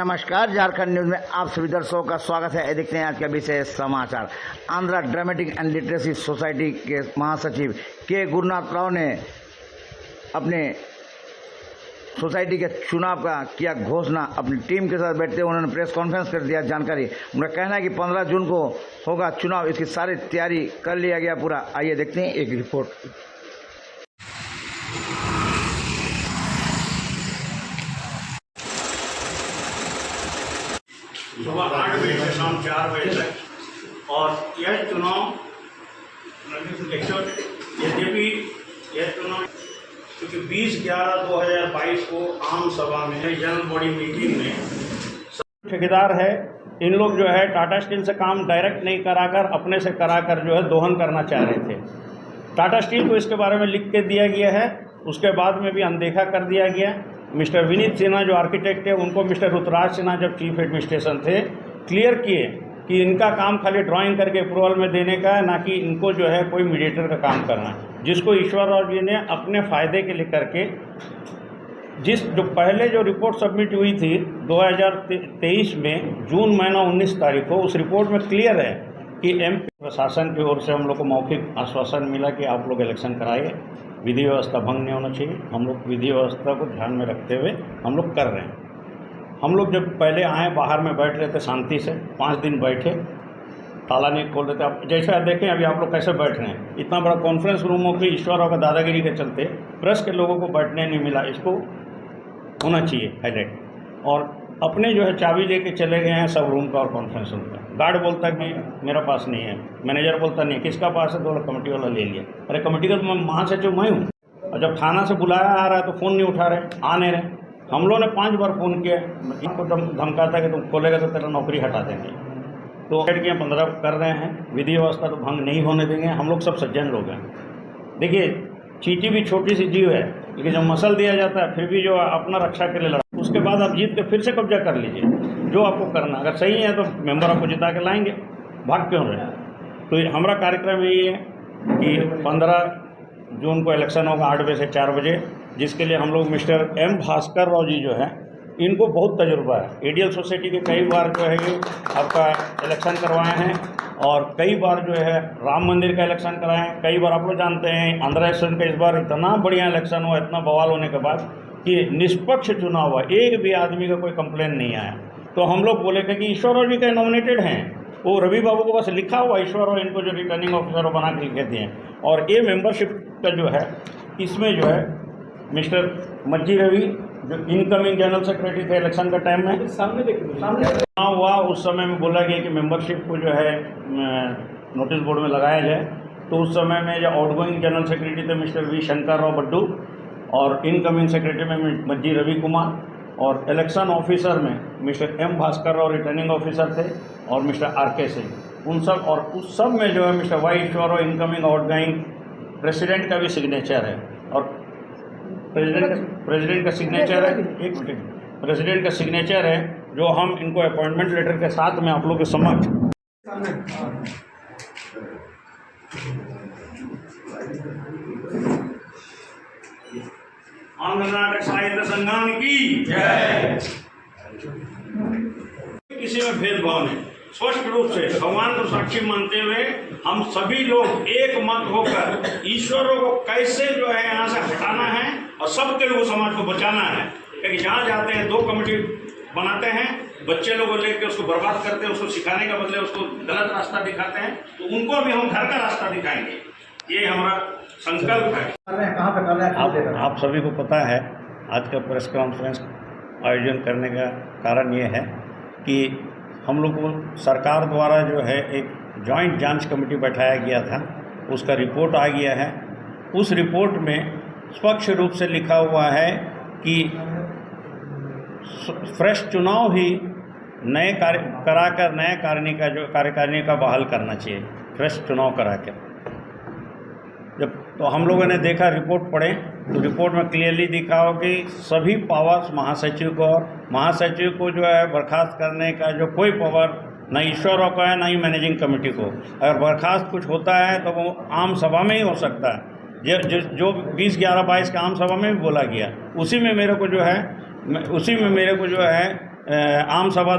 नमस्कार, झारखंड न्यूज में आप सभी दर्शकों का स्वागत है। देखते हैं आज के विशेष समाचार। Andhra dramatic and literacy society के महासचिव के गुरुनाथ राव ने अपने सोसाइटी के चुनाव का किया घोषणा। अपनी टीम के साथ बैठते हुए उन्होंने प्रेस कॉन्फ्रेंस कर दिया जानकारी। उनका कहना है कि 15 जून को होगा चुनाव, इसकी सारी तैयारी कर लिया गया पूरा। आइए देखते हैं एक रिपोर्ट। सुबह 8 बजे से शाम 4 बजे तक। और यह चुनाव यद्यपि यह चुनाव क्योंकि 20/11/2022 को आम सभा में जनरल बॉडी मीटिंग में ठेकेदार है, इन लोग जो है टाटा स्टील से काम डायरेक्ट नहीं कराकर अपने से कराकर जो है दोहन करना चाह रहे थे। टाटा स्टील को इसके बारे में लिख के दिया गया है, उसके बाद में भी अनदेखा कर दिया गया। मिस्टर विनीत सिन्हा जो आर्किटेक्ट है, उनको मिस्टर रुतराज सिन्हा जब चीफ एडमिनिस्ट्रेशन थे क्लियर किए कि इनका काम खाली ड्राइंग करके अप्रूवल में देने का है, ना कि इनको जो है कोई मीडिएटर का काम करना है, जिसको ईश्वर राव जी ने अपने फ़ायदे के लिए करके जो पहले जो रिपोर्ट सबमिट हुई थी 2023 में जून महीना 19 तारीख को, उस रिपोर्ट में क्लियर है कि एमपी प्रशासन की ओर से हम लोग को मौखिक आश्वासन मिला कि आप लोग इलेक्शन कराइए, विधि व्यवस्था भंग नहीं होना चाहिए। हम लोग विधि व्यवस्था को ध्यान में रखते हुए हम लोग कर रहे हैं। हम लोग जब पहले आए बाहर में बैठ रहे थे शांति से, 5 दिन बैठे, ताला नहीं खोल रहे थे। आप जैसे देखें अभी आप लोग कैसे बैठ रहे हैं, इतना बड़ा कॉन्फ्रेंस रूम हो कि ईश्वर राव का दादागिरी के चलते प्रेस के लोगों को बैठने नहीं मिला। इसको होना चाहिए हाईलाइट। और अपने जो है चाबी लेके चले गए हैं सब रूम का और कॉन्फ्रेंस रूम का। गार्ड बोलता है कि मेरा पास नहीं है, मैनेजर बोलता नहीं है, किसका पास है, तो कमेटी वाला ले लिया। अरे कमेटी का तो मैं महासचिव मैं हूँ, और जब थाना से बुलाया आ रहा है तो फ़ोन नहीं उठा रहे, आ नहीं रहे। हम लोगों ने 5 बार फ़ोन किया, इनको धमकाता कि तुम खोलेगा तो तेरा नौकरी हटा देंगे। तो बैठ के 15 कर रहे हैं, विधि व्यवस्था तो भंग नहीं होने देंगे। हम लोग सब सज्जन लोग हैं। देखिए, चींटी भी छोटी सी जीव है, लेकिन जब मसल दिया जाता है फिर भी जो अपना रक्षा के लिए लड़ा, उसके बाद आप जीत के फिर से कब्जा कर लीजिए। जो आपको करना, अगर सही है तो मेंबर आपको जिता के लाएंगे, भाग क्यों रहे। तो हमारा कार्यक्रम यही है कि 15 जून को इलेक्शन होगा 8 बजे से 4 बजे, जिसके लिए हम लोग मिस्टर एम भास्कर राव जी जो है, इनको बहुत तजुर्बा है। एडीएल सोसाइटी के कई बार जो है ये आपका इलेक्शन करवाए हैं, और कई बार जो है राम मंदिर का इलेक्शन कराए हैं। कई बार आप लोग जानते हैं आंध्रा स्टेट का इस बार इतना बढ़िया इलेक्शन हुआ, इतना बवाल होने के बाद कि निष्पक्ष चुनाव हुआ, एक भी आदमी का कोई कंप्लेन नहीं आया। तो हम लोग बोले थे कि ईश्वर राव जी का नॉमिनेटेड हैं, वो रवि बाबू को बस लिखा हुआ ईश्वर राव इनको जो रिटर्निंग ऑफिसर बना के लिखे दिए हैं। और ये मेंबरशिप का जो है, इसमें जो है मिस्टर मज्जी रवि जो इनकमिंग जनरल सेक्रेटरी थे इलेक्शन का टाइम में, सामने चुनाव हुआ उस समय में बोला गया कि मेंबरशिप को जो है नोटिस बोर्ड में लगाया जाए। तो उस समय में जो आउटगोइंग जनरल सेक्रेटरी थे मिस्टर वी शंकर राव बड्डू, और इनकमिंग सेक्रेटरी में मज्जी रवि कुमार, और इलेक्शन ऑफिसर में mister M Bhaskar Rao returning officer थे, और मिस्टर आर.के. सिंह, उन सब। और उस सब में जो है मिस्टर वाई ईश्वर राव इनकमिंग आउटगोइंग, प्रेसिडेंट का भी सिग्नेचर है, और प्रेसिडेंट का सिग्नेचर है, एक मिनट, प्रेसिडेंट का सिग्नेचर है, जो हम इनको अपॉइंटमेंट लेटर के साथ में आप लोग के समक्ष आंध्र कर्नाटक साहित्य संग्राम की जय। किसी में भेदभाव नहीं, स्पष्ट रूप से भगवान को साक्षी मानते हुए हम सभी लोग एक मत होकर ईश्वर को कैसे जो है यहाँ से हटाना है और सबके लोगों समाज को बचाना है। क्योंकि जहाँ जाते हैं 2 कमेटी बनाते हैं, बच्चे लोगों को लेकर उसको बर्बाद करते हैं, उसको सिखाने के बदले उसको गलत रास्ता दिखाते हैं। तो उनको भी हम घर का रास्ता दिखाएंगे, ये हमारा संकल्प है। कहाँ पे कर रहे हैं? आप सभी को पता है आज का प्रेस कॉन्फ्रेंस आयोजन करने का कारण ये है कि हम लोग को सरकार द्वारा जो है एक जॉइंट जांच कमेटी बैठाया गया था, उसका रिपोर्ट आ गया है। उस रिपोर्ट में स्पष्ट रूप से लिखा हुआ है कि फ्रेश चुनाव ही नए कराकर नए कार्यकारिणी का बहाल करना चाहिए, फ्रेश चुनाव कराकर। जब तो हम लोगों ने देखा, रिपोर्ट पढ़े, तो रिपोर्ट में क्लियरली दिखा हो कि सभी पावर्स महासचिव को, और महासचिव को जो है बर्खास्त करने का जो कोई पावर न ईश्वर राव का है, न ही मैनेजिंग कमेटी को। अगर बर्खास्त कुछ होता है तो वो आम सभा में ही हो सकता है, जो 20/11/22 का आम सभा में भी बोला गया। उसी में मेरे को जो है आम सभा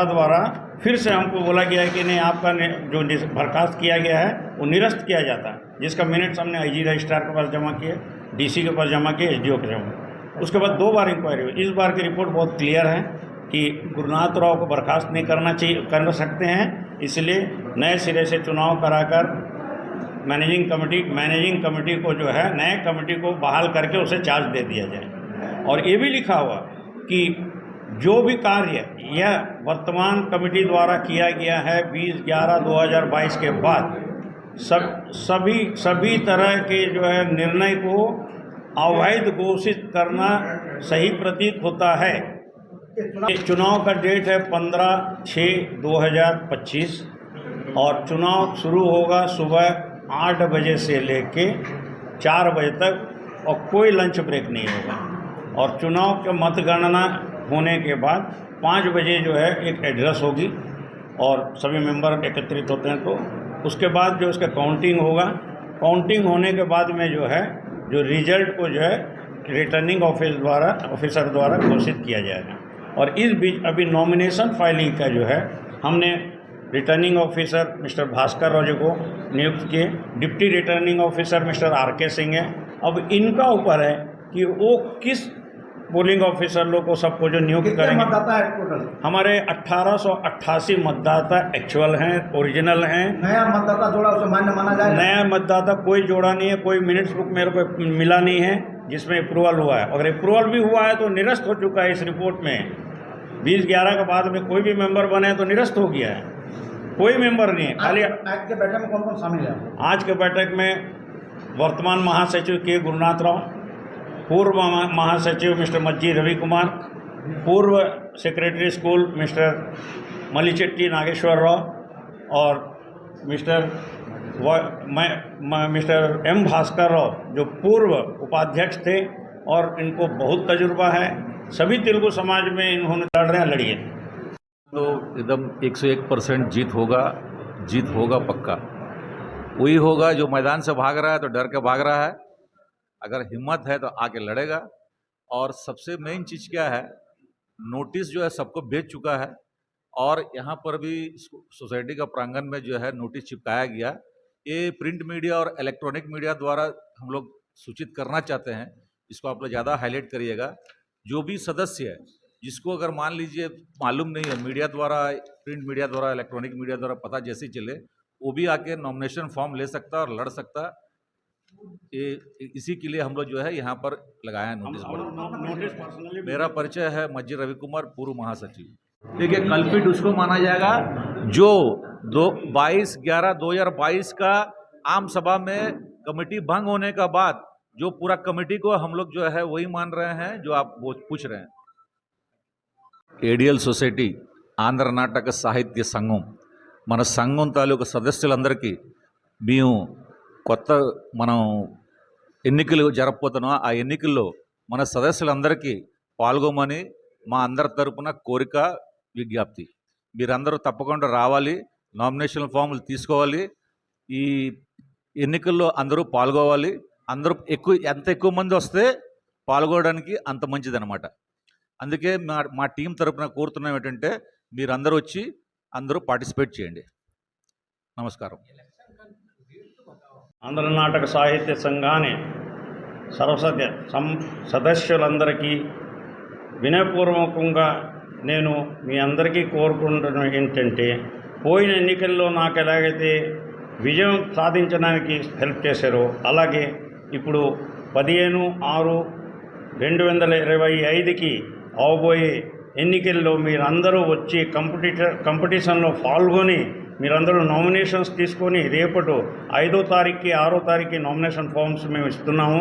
द्वारा फिर से हमको बोला गया है कि नहीं, आपका जो बर्खास्त किया गया है वो निरस्त किया जाता है, जिसका मिनट्स हमने आईजी रजिस्ट्रार के पास जमा किए, डीसी के पास जमा किए, एसडीओ के जमा। उसके बाद 2 बार इंक्वायरी हुई। इस बार की रिपोर्ट बहुत क्लियर है कि गुरुनाथ राव को बर्खास्त नहीं कर सकते हैं, इसलिए नए सिरे से चुनाव कराकर मैनेजिंग कमेटी को जो है नए कमेटी को बहाल करके उसे चार्ज दे दिया जाए। और ये भी लिखा हुआ कि जो भी कार्य यह वर्तमान कमेटी द्वारा किया गया है 20/11/2022 के बाद सभी तरह के जो है निर्णय को अवैध घोषित करना सही प्रतीत होता है। चुनाव का डेट है 15/6/2025 और चुनाव शुरू होगा सुबह 8 बजे से लेके 4 बजे तक और कोई लंच ब्रेक नहीं होगा। और चुनाव के मतगणना होने के बाद 5 बजे जो है एक एड्रेस होगी और सभी मेंबर एकत्रित होते हैं, तो उसके बाद जो उसका काउंटिंग होगा। काउंटिंग होने के बाद में जो है जो रिजल्ट को जो है रिटर्निंग ऑफिसर द्वारा घोषित किया जाएगा। और इस बीच अभी नॉमिनेशन फाइलिंग का जो है हमने returning officer mister Bhaskar Rao ji को नियुक्त किए, deputy returning officer mister RK Singh है। अब इनका ऊपर है कि वो किस पोलिंग ऑफिसर लोग को सबको जो नियुक्त करेंगे। मतदाता है टोटल? हमारे 1888 मतदाता एक्चुअल हैं, ओरिजिनल हैं। नया मतदाता जोड़ा उसे मान्य माना जाएगा? नया मतदाता कोई जोड़ा नहीं है, कोई मिनट्स बुक मेरे को मिला नहीं है जिसमें अप्रूवल हुआ है। अगर अप्रूवल भी हुआ है तो निरस्त हो चुका है। इस रिपोर्ट में 20/11 के बाद में कोई भी मेंबर बने तो निरस्त हो गया है, कोई मेंबर नहीं है। खाली आज के बैठक में कौन कौन शामिल है? आज के बैठक में वर्तमान महासचिव के गुरुनाथ राव, पूर्व महासचिव मिस्टर मज्जी रवि कुमार, पूर्व secretary school mister Malichetti Nageswara Rao और मिस्टर M भास्कर राव जो पूर्व उपाध्यक्ष थे और इनको बहुत तजुर्बा है। सभी तेलुगु समाज में इन्होंने लड़ रहे हैं, लड़िए। तो एकदम 101% जीत होगा पक्का। वही होगा जो मैदान से भाग रहा है तो डर के भाग रहा है, अगर हिम्मत है तो आके लड़ेगा। और सबसे मेन चीज़ क्या है, नोटिस जो है सबको भेज चुका है और यहाँ पर भी सोसाइटी का प्रांगण में जो है नोटिस चिपकाया गया। ये प्रिंट मीडिया और इलेक्ट्रॉनिक मीडिया द्वारा हम लोग सूचित करना चाहते हैं, इसको आप लोग ज़्यादा हाईलाइट करिएगा। जो भी सदस्य है जिसको अगर मान लीजिए मालूम नहीं है, मीडिया द्वारा, प्रिंट मीडिया द्वारा, इलेक्ट्रॉनिक मीडिया द्वारा पता जैसे चले, वो भी आके नॉमिनेशन फॉर्म ले सकता है और लड़ सकता है। ये इसी के लिए हम लोग जो है यहाँ पर लगाया है नोटिस बोर्ड। मेरा परिचय है मज्जी रवि कुमार, पूर्व महासचिव। देखिए, कल्पित उसको माना जाएगा जो 22/11/2022 का आम सभा में कमेटी भंग होने का बाद जो पूरा कमेटी को हम लोग जो है वही मान रहे हैं जो आप वो पूछ रहे हैं। ADL సొసైటీ ఆంధ్ర నాటక సాహిత్య సంఘం మన సంఘం తాలూకు సదస్సులందరికీ మేము మనం ఎన్నికలు జరపబోతున్నాం, ఆ ఎన్నికల్లో మన సదస్సులందరికీ పాల్గొమని మా అందరి తరపున కోరిక, విజ్ఞప్తి. మీరందరూ తప్పకుండా రావాలి, నామినేషన్ ఫామ్లు తీసుకోవాలి, ఈ ఎన్నికల్లో అందరూ పాల్గొవాలి. అందరూ ఎంత ఎక్కువ మంది వస్తే పాల్గొనడానికి అంత మంచిదన్నమాట. అందుకే మా టీం తరపున కోరుతున్నాం ఏంటంటే మీరందరూ వచ్చి అందరూ పార్టిసిపేట్ చేయండి. నమస్కారం. ఆంధ్ర నాటక సాహిత్య సంఘాన్ని సదస్యులందరికీ వినయపూర్వకంగా నేను మీ అందరికీ కోరుకుంటున్న ఏంటంటే, పోయిన ఎన్నికల్లో నాకు ఎలాగైతే విజయం సాధించడానికి హెల్ప్ చేశారో అలాగే ఇప్పుడు 15/6/2025కి అవబోయే ఎన్నికల్లో మీరందరూ వచ్చి కంపిటీషన్లో పాల్గొని మీరందరూ నామినేషన్స్ తీసుకొని రేపటి 5వ తారీఖుకి 6వ తారీఖుకి నామినేషన్ ఫామ్స్ మేము ఇస్తున్నాము.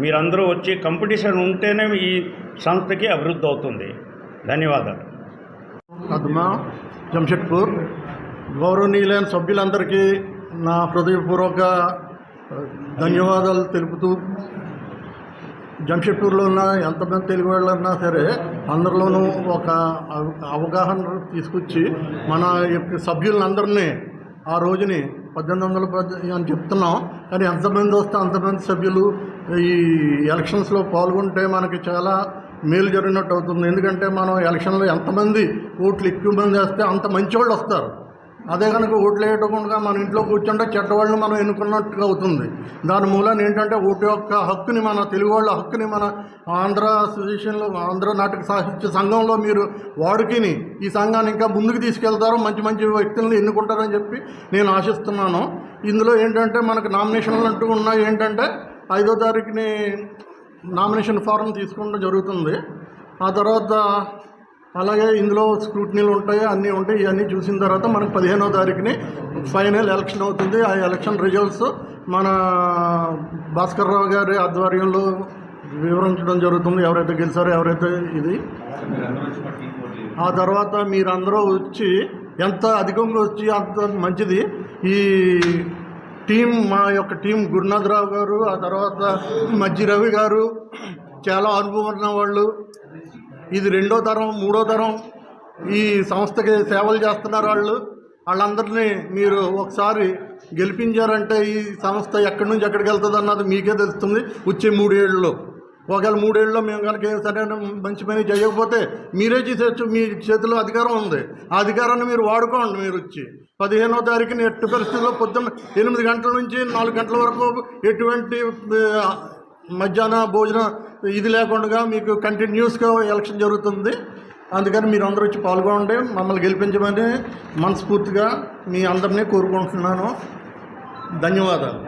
మీరందరూ వచ్చి కంపిటీషన్ ఉంటేనే ఈ సంస్థకి అభివృద్ధి అవుతుంది. ధన్యవాదాలు. అద్మా జంషెడ్పూర్ గౌరవనీయులైన సభ్యులందరికీ నా హృదయపూర్వక ధన్యవాదాలు తెలుపుతూ, జంషెడ్పూర్లో ఉన్న ఎంతమంది తెలుగు వాళ్ళు ఉన్నా సరే అందరిలోనూ ఒక అవగాహన తీసుకొచ్చి మన సభ్యులందరినీ ఆ రోజుని 1810 అని చెప్తున్నాం. కానీ ఎంతమంది వస్తే అంతమంది సభ్యులు ఈ ఎలక్షన్స్లో పాల్గొంటే మనకి చాలా మేలు జరిగినట్టు అవుతుంది. ఎందుకంటే మనం ఎలక్షన్లో ఎంతమంది ఓట్లు ఎక్కువ మంది వేస్తే అంత మంచి వాళ్ళు వస్తారు. అదే కనుక ఓట్లు వేయకుండా మన ఇంట్లో కూర్చుంటే చెడ్డవాళ్ళని మనం ఎన్నుకున్నట్టుగా అవుతుంది. దాని మూలాన ఏంటంటే ఓటు యొక్క హక్కుని, మన తెలుగు వాళ్ళ హక్కుని మన ఆంధ్ర అసోసియేషన్లో, ఆంధ్ర నాటక సాహిత్య సంఘంలో మీరు వాడుకిని ఈ సంఘాన్ని ఇంకా ముందుకు తీసుకెళ్తారు, మంచి మంచి వ్యక్తులను ఎన్నుకుంటారని చెప్పి నేను ఆశిస్తున్నాను. ఇందులో ఏంటంటే మనకు నామినేషన్లు అంటూ ఉన్నాయి. ఏంటంటే 5వ తారీఖుని నామినేషన్ ఫారం తీసుకోవడం జరుగుతుంది. ఆ తర్వాత అలాగే ఇందులో స్క్రూటినీలు ఉంటాయి, అన్నీ ఉంటాయి. ఇవన్నీ చూసిన తర్వాత మనకు 15వ తారీఖుని ఫైనల్ ఎలక్షన్ అవుతుంది. ఆ ఎలక్షన్ రిజల్ట్స్ మన భాస్కర్ రావు గారి ఆధ్వర్యంలో వివరించడం జరుగుతుంది, ఎవరైతే గెలిచారో ఎవరైతే ఇది. ఆ తర్వాత మీరందరూ వచ్చి ఎంత అధికంగా వచ్చి అంత మంచిది. ఈ టీం, మా యొక్క టీం గురునాథరావు గారు, ఆ తర్వాత మజ్జి రవి గారు చాలా అనుభవం ఉన్న వాళ్ళు. ఇది 2వ తరం 3వ తరం ఈ సంస్థకి సేవలు చేస్తున్నారు. వాళ్ళందరినీ మీరు ఒకసారి గెలిపించారంటే ఈ సంస్థ ఎక్కడి నుంచి ఎక్కడికి వెళ్తుంది అన్నది మీకే తెలుస్తుంది వచ్చే 3 ఏళ్ళలో. ఒకవేళ 3 ఏళ్ళలో మేము కనుక సరైన మంచి పని చేయకపోతే మీరే చేసేయచ్చు. మీ చేతిలో అధికారం ఉంది. ఆ అధికారాన్ని మీరు వాడుకోండి. మీరు వచ్చి 15వ తారీఖుని ఎట్టి పరిస్థితుల్లో పొద్దున్న 8 గంటల నుంచి 4 గంటల వరకు ఎటువంటి మధ్యాహ్న భోజనం ఇది లేకుండా మీకు కంటిన్యూస్గా ఎలక్షన్ జరుగుతుంది. అందుకని మీరు అందరూ వచ్చి పాల్గొనండి. మమ్మల్ని గెలిపించమని మనస్ఫూర్తిగా మీ అందరినీ కోరుకుంటున్నాను. ధన్యవాదాలు.